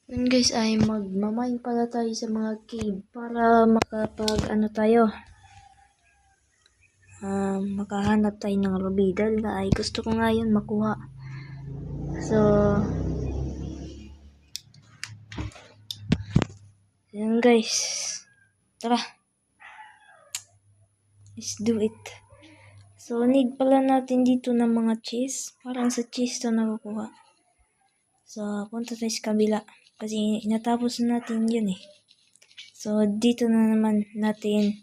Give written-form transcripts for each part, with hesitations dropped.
Yun guys ay magmamine pala tayo sa mga cave para makapag tayo. Makahanap tayo ng ruby dahil nga ay gusto ko nga yun makuha. So yun guys, tara, let's do it. So need pala natin dito ng mga cheese, parang sa cheese to nakukuha. So punta tayo sa kabila kasi natapos na natin yun eh. So dito na naman natin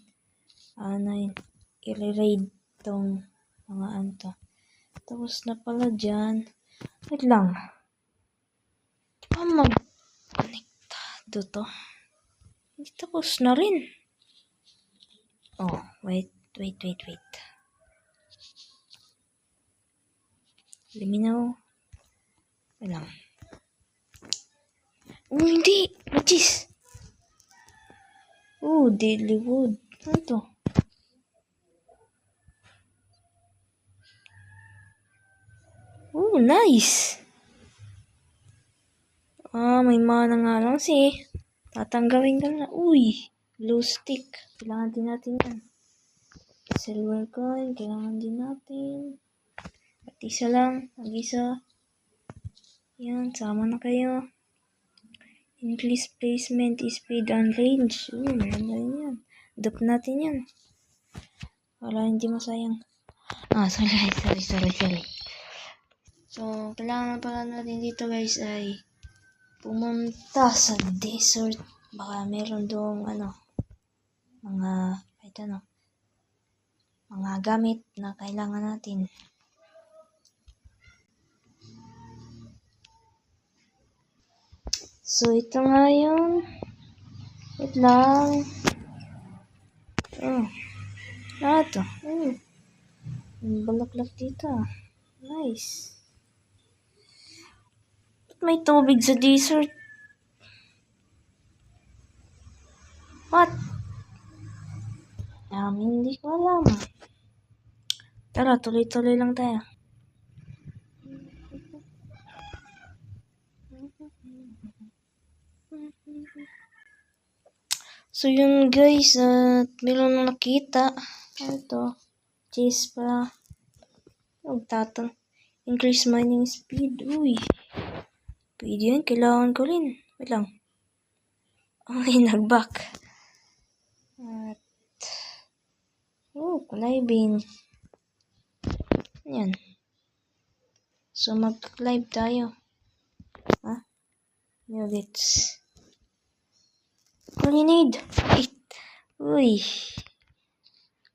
i-raid tong mga anto. Tapos na pala dyan. Wait lang. Di ba mag-connectado to? Hindi tapos na rin. Oh, wait. Liminaw. Wait lang. Oh, hindi. Machis. Oh, deadly wood. Ano to? Oh, nice. May mana nga lang tatanggawin ka na. Uy, blue stick. Kailangan din natin yan. Silver coin, kailangan din natin. At isa lang, mag-isa. Yan, sama na kayo. Increase placement, speed, and range. Maganda rin yan. Adopt natin yan. Para hindi masayang. Sorry. So, kailangan pala natin dito guys ay pumunta sa desert. Baka meron doong mga gamit na kailangan natin. So, ito nga yun. Wait lang. Ito. Balaklak dito. Nice. May tubig sa desert. What? Hindi ko alam. Tara, tuloy-tuloy lang tayo. So yun guys, meron na nakita. Ito, cheese pa. Increase mining speed. Uy. Pwede yan, kailangan ko rin. Wait lang. Nag-back. At climbing. Yan. So mag-climb tayo. Nuggets. Grenade. Uy.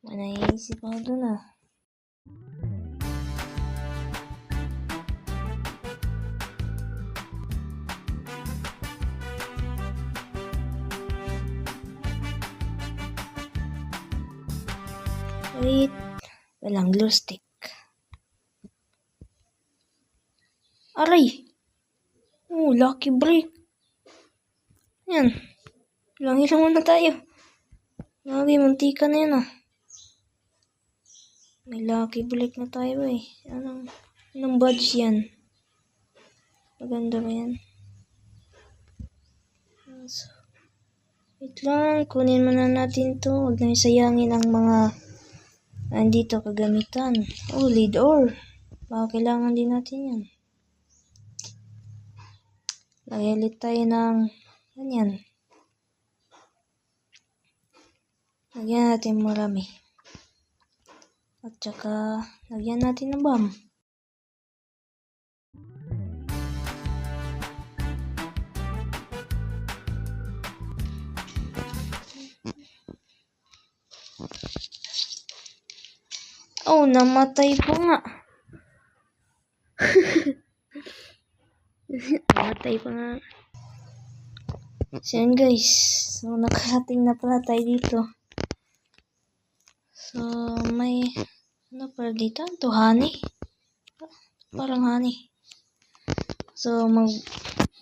Manaisip ako dun Wait. Walang glue stick. Aray! Lucky break. Yan. Langilang muna tayo. Lagi, muntika na yan May lucky break na tayo Anong badge yan? Maganda ba yan? So, wait lang. Kunin muna natin to. Huwag na sayangin ang mga andito kagamitan. Lead ore. Baka kailangan din natin yan. Lagyan ulit tayo ng ganyan. Lagyan natin marami. At saka lagyan natin ng bomb. Namatay po nga. Namatay pa nga. So yan guys. So nakarating na pala tayo dito. So may pala dito? Ito honey. Parang honey. So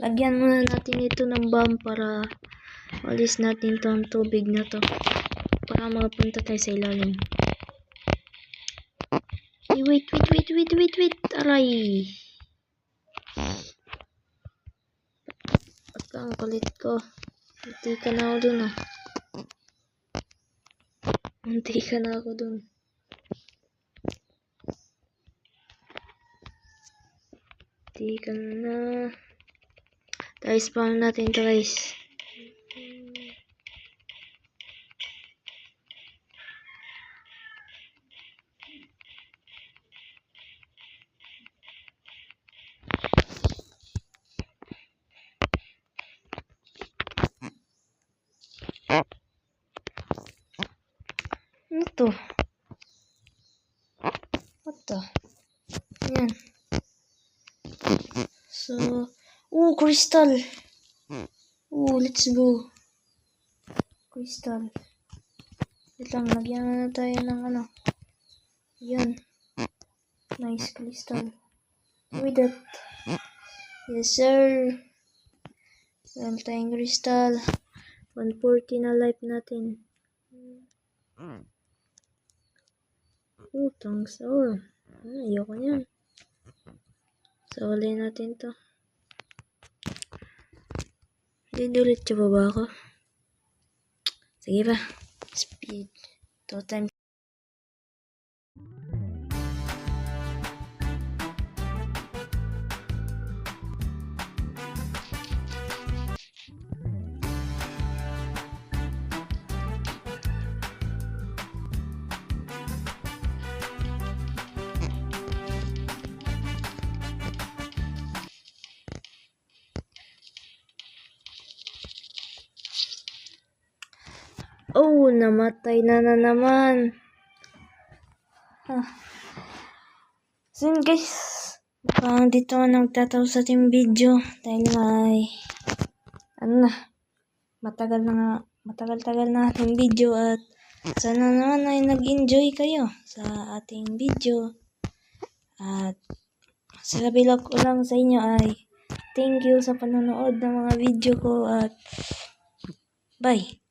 lagyan muna natin ito ng bomb para alis natin tong tubig na to. Para makapunta tayo sa ilalim. Wait. Aray. Ang kulit ko. Munti ka na ako dun ah. Munti ka na ako dun. Munti ka na. Tayo spawn natin to guys. Ano to? What the? Ayan. So, crystal. Let's go. Crystal. Wait lang, lagyan na tayo ng ano. Yan. Nice crystal. With that. Yes, sir. Meron tayong crystal. 140 na life natin. Thanks all. Ayoko yan. So, wala natin to. Didulit siya ba ako? Sige ba? Speed. 2 times. Namatay na naman. So yun guys, parang dito nagtataw sa ating video dahil may matagal-tagal na ating video at sana naman ay nag-enjoy kayo sa ating video at sasabihin ko lang sa inyo ay thank you sa panonood ng mga video ko at bye.